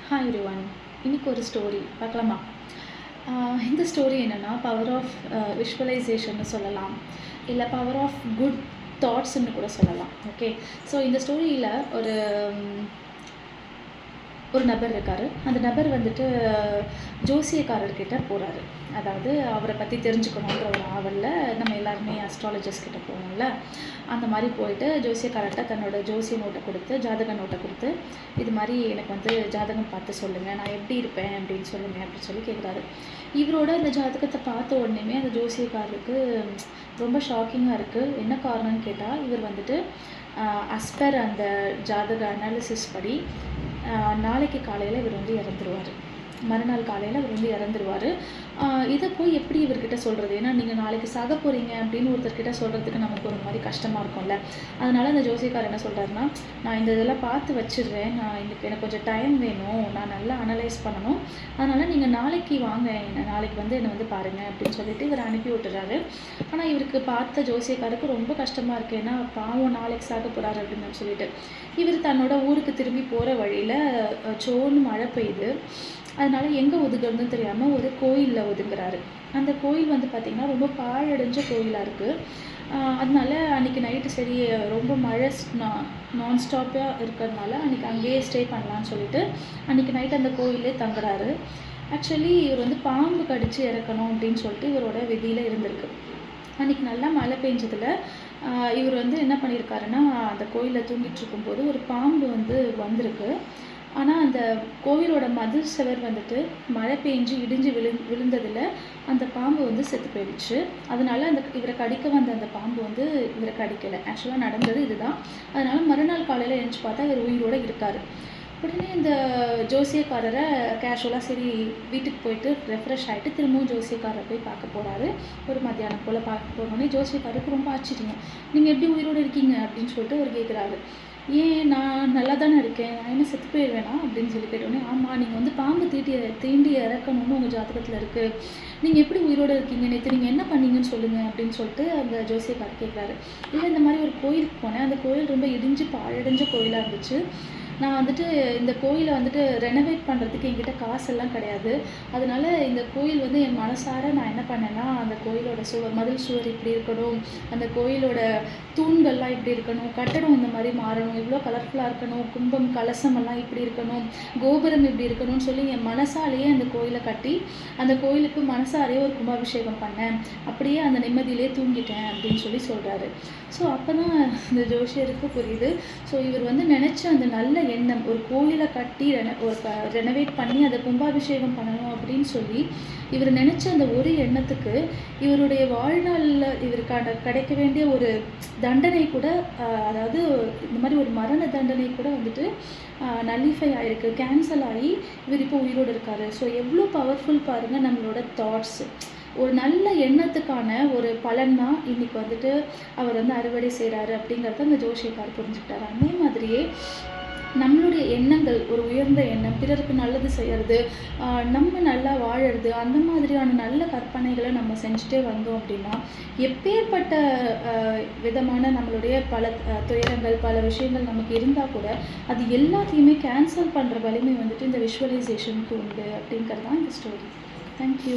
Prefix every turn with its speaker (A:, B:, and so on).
A: Hi everyone. இன்னைக்கு ஒரு story பார்க்கலாமா? இந்த ஸ்டோரி என்னென்னா பவர் ஆஃப் விஷுவலைசேஷன்னு சொல்லலாம், இல்லை பவர் ஆஃப் குட் தாட்ஸ்ன்னு கூட சொல்லலாம். ஓகே, ஸோ இந்த ஸ்டோரியில் ஒரு நபர் இருக்கார். அந்த நபர் வந்துட்டு ஜோசியக்காரர்கிட்ட போகிறாரு. அதாவது அவரை பற்றி தெரிஞ்சுக்கணுன்ற ஒரு ஆவலில் நம்ம எல்லாருமே அஸ்ட்ராலஜர்ஸ் கிட்ட போவோம்ல, அந்த மாதிரி போயிட்டு ஜோசியக்காரர்கிட்ட தன்னோட ஜோசிய நோட்டை கொடுத்து, ஜாதக நோட்டை கொடுத்து, இது மாதிரி எனக்கு வந்து ஜாதகம் பார்த்து சொல்லுங்கள், நான் எப்படி இருப்பேன் அப்படின்னு சொல்லுங்கள் அப்படின்னு சொல்லி கேட்குறாரு. இவரோட அந்த ஜாதகத்தை பார்த்த உடனேமே அந்த ஜோசியக்காரருக்கு ரொம்ப ஷாக்கிங்காக இருக்குது. என்ன காரணம்னு கேட்டால், இவர் வந்துட்டு அஸ்பர் அந்த ஜாதக அனாலிசிஸ் படி நாளைக்கு காலையில் இவர் வந்து இறந்துருவார். மறுநாள் காலையில் இவர் வந்து இறந்துருவார். இதை போய் எப்படி இவர்கிட்ட சொல்கிறது? ஏன்னா நீங்கள் நாளைக்கு சாக போகிறீங்க அப்படின்னு ஒருத்தர்கிட்ட சொல்கிறதுக்கு நமக்கு ஒரு மாதிரி கஷ்டமாக இருக்கும்ல. அதனால் அந்த ஜோசியக்காரர் என்ன சொல்கிறாருன்னா, நான் இந்த இதெல்லாம் பார்த்து வச்சிடுறேன், நான் எனக்கு கொஞ்சம் டைம் வேணும், நான் நல்லா அனலைஸ் பண்ணணும், அதனால் நீங்கள் நாளைக்கு வாங்க, நாளைக்கு வந்து என்னை வந்து பாருங்கள் அப்படின்னு சொல்லிட்டு இவர் அனுப்பி விட்டுறாரு. ஆனால் இவருக்கு பார்த்த ஜோசியக்காருக்கு ரொம்ப கஷ்டமாக இருக்குது. ஏன்னா பாவம் நாளைக்கு சாக போகிறாரு அப்படின்னு சொல்லிட்டு இவர் தன்னோட ஊருக்கு திரும்பி போகிற வழியில் சோன்னு மழை பெய்யுது. அதனால் எங்கே ஒதுங்குறதுன்னு தெரியாமல் ஒரு கோயிலில் ஒதுங்குறாரு. அந்த கோயில் வந்து பார்த்திங்கன்னா ரொம்ப பாழடைஞ்ச கோயிலாக இருக்குது. அதனால அன்றைக்கி நைட்டு சரி ரொம்ப மழை நான்ஸ்டாப்பாக இருக்கிறதுனால அன்றைக்கி அங்கேயே ஸ்டே பண்ணலான்னு சொல்லிட்டு அன்றைக்கி நைட் அந்த கோயிலே தங்குறாரு. ஆக்சுவலி இவர் வந்து பாம்பு கடித்து இறக்கணும் அப்படின்னு சொல்லிட்டு இவரோட விதியில் இருந்திருக்கு. அன்றைக்கி நல்லா மழை பெஞ்சதில் இவர் வந்து என்ன பண்ணியிருக்காருன்னா, அந்த கோயிலில் தூங்கிட்டு இருக்கும்போது ஒரு பாம்பு வந்து வந்திருக்கு. ஆனால் அந்த கோவிலோட மதில் சுவர் வந்துட்டு மழை பெஞ்சு இடிஞ்சு விழுந்ததில் அந்த பாம்பு வந்து செத்து போயிடுச்சு. அதனால இவரை கடிக்க வந்த அந்த பாம்பு வந்து இவரை கடிக்கலை. ஆக்சுவலாக நடந்தது இதுதான். அதனால் மறுநாள் காலையில் எழுந்துச்சு பார்த்தா இவர் உயிரோடு இருக்கார். உடனே இந்த ஜோசியக்காரரை கேஷுவலாக சரி வீட்டுக்கு போயிட்டு ரெஃப்ரெஷ் ஆகிட்டு திரும்பவும் ஜோசியக்காரரை போய் பார்க்க போகிறாரு. ஒரு மத்தியானம் போல் பார்க்க போனோடனே ஜோசியக்காரருக்கு ரொம்ப ஆச்சரியம். நீங்கள் எப்படி உயிரோடு இருக்கீங்க அப்படின்னு சொல்லிட்டு அவர் கேட்குறாரு. ஏன் நான் நல்லா தானே இருக்கேன், நான் என்ன செத்து போயிடுவேனா அப்படின்னு சொல்லி கேட்டோடனே, ஆமாம் நீங்கள் வந்து பாம்பு தீண்டி இறக்கணும்னு உங்கள் ஜாதகத்தில் இருக்குது, நீங்கள் எப்படி உயிரோடு இருக்கீங்க, நேற்று நீங்கள் என்ன பண்ணீங்கன்னு சொல்லுங்கள் அப்படின்னு சொல்லிட்டு அந்த ஜோசியக்காரர் கேட்குறாரு. இல்லை இந்த மாதிரி ஒரு கோயிலுக்கு போனேன், அந்த கோயில் ரொம்ப இடிஞ்சு பாழடைஞ்ச கோயிலாக இருந்துச்சு, நான் வந்துட்டு இந்த கோயிலை வந்துட்டு ரெனோவேட் பண்ணுறதுக்கு என்கிட்ட காசெல்லாம் கிடையாது, அதனால் இந்த கோயில் வந்து என் மனசார நான் என்ன பண்ணேன்னா, அந்த கோயிலோட மதில் சுவர் இப்படி இருக்கணும், அந்த கோயிலோட தூண்கள்லாம் இப்படி இருக்கணும், கட்டடம் இந்த மாதிரி மாறணும், இவ்வளோ கலர்ஃபுல்லாக இருக்கணும், கும்பம் கலசம் எல்லாம் இப்படி இருக்கணும், கோபுரம் இப்படி இருக்கணும்னு சொல்லி என் மனசாலேயே அந்த கோயிலை கட்டி அந்த கோயிலுக்கு மனசாலேயே ஒரு கும்பாபிஷேகம் பண்ணேன், அப்படியே அந்த நிம்மதியிலே தூங்கிட்டேன் அப்படின்னு சொல்லி சொல்கிறாரு. ஸோ அப்போ தான் இந்த ஜோசியருக்கு புரியுது. ஸோ இவர் வந்து நினச்ச அந்த நல்ல எண்ணம், ஒரு கோயிலை கட்டி ரெனோவேட் பண்ணி அதை கும்பாபிஷேகம் பண்ணணும் அப்படின்னு சொல்லி இவர் நினச்ச அந்த ஒரு எண்ணத்துக்கு இவருடைய வாழ்நாளில் இவருக்கான கிடைக்க வேண்டிய ஒரு தண்டனை கூட, அதாவது இந்த மாதிரி ஒரு மரண தண்டனை கூட வந்துட்டு நல்லிஃபை ஆகிருக்கு, கேன்சல் ஆகி இவர் இப்போ உயிரோடு இருக்கார். ஸோ எவ்வளோ பவர்ஃபுல் பாருங்கள் நம்மளோட தாட்ஸு. ஒரு நல்ல எண்ணத்துக்கான ஒரு பலன் தான் இன்றைக்கி வந்துட்டு அவர் வந்து அறுவடை செய்கிறாரு அப்படிங்கிறத அந்த ஜோசியக்கார் புரிஞ்சுக்கிட்டார். அதே மாதிரியே நம்மளுடைய எண்ணங்கள், ஒரு உயர்ந்த எண்ணம், பிறருக்கு நல்லது செய்கிறது, நம்ம நல்லா வாழறது, அந்த மாதிரியான நல்ல கற்பனைகளை நம்ம செஞ்சுட்டே வந்தோம் அப்படின்னா எப்பேற்பட்ட விதமான நம்மளுடைய பல துயரங்கள், பல விஷயங்கள் நமக்கு இருந்தால் கூட அது எல்லாத்தையுமே கேன்சல் பண்ணுற வலிமை வந்துட்டு இந்த விஷுவலைசேஷனுக்கு உண்டு அப்படிங்கிறது தான் இந்த ஸ்டோரி. தேங்க்யூ.